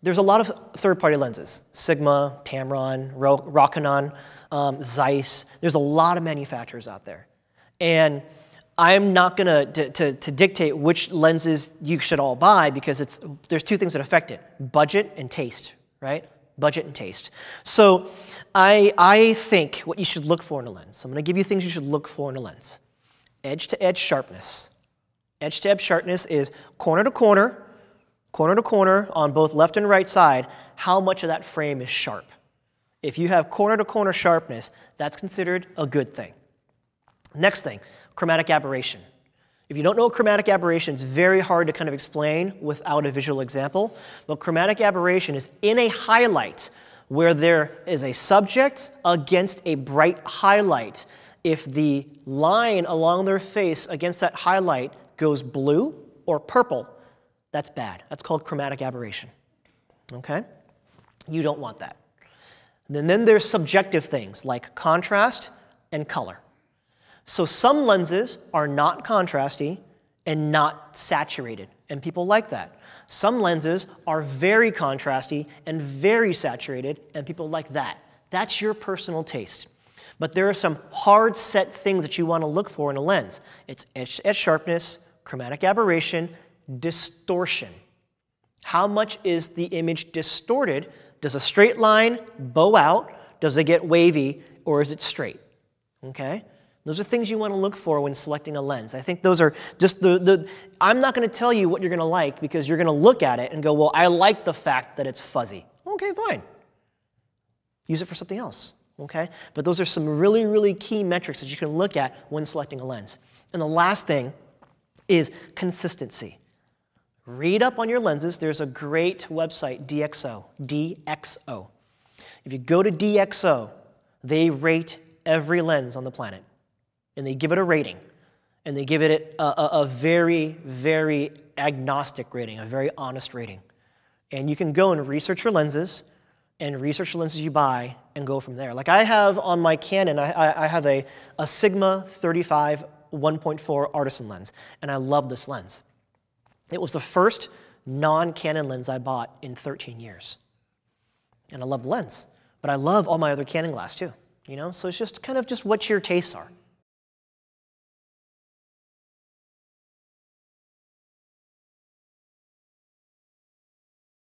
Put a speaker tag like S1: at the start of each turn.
S1: There's a lot of third-party lenses, Sigma, Tamron, Rokinon, Zeiss. There's a lot of manufacturers out there. And I'm not going to dictate which lenses you should all buy because there's two things that affect it, budget and taste, right? Budget and taste. So I think what you should look for in a lens. So I'm going to give you things you should look for in a lens. Edge-to-edge sharpness. Edge-to-edge sharpness is corner to corner on both left and right side, how much of that frame is sharp. If you have corner-to-corner sharpness, that's considered a good thing. Next thing, chromatic aberration. If you don't know what chromatic aberration is, it's very hard to kind of explain without a visual example. But chromatic aberration is in a highlight where there is a subject against a bright highlight. If the line along their face against that highlight goes blue or purple, that's bad. That's called chromatic aberration. Okay? You don't want that. And then there's subjective things like contrast and color. So some lenses are not contrasty and not saturated, and people like that. Some lenses are very contrasty and very saturated, and people like that. That's your personal taste. But there are some hard set things that you want to look for in a lens. It's edge sharpness, chromatic aberration, distortion. How much is the image distorted? Does a straight line bow out? Does it get wavy? Or is it straight? Okay? Those are things you want to look for when selecting a lens. I think those are just I'm not going to tell you what you're going to like because you're going to look at it and go, well, I like the fact that it's fuzzy. Okay, fine. Use it for something else. Okay? But those are some really, really key metrics that you can look at when selecting a lens. And the last thing is consistency. Read up on your lenses. There's a great website, DxO. DxO. If you go to DxO, they rate every lens on the planet. And they give it a rating. And they give it a very, very agnostic rating, a very honest rating. And you can go and research your lenses and research the lenses you buy and go from there. Like I have on my Canon, I have a Sigma 35 1.4 Artisan lens. And I love this lens. It was the first non-Canon lens I bought in 13 years. And I love the lens. But I love all my other Canon glass too. You know? So it's just kind of just what your tastes are.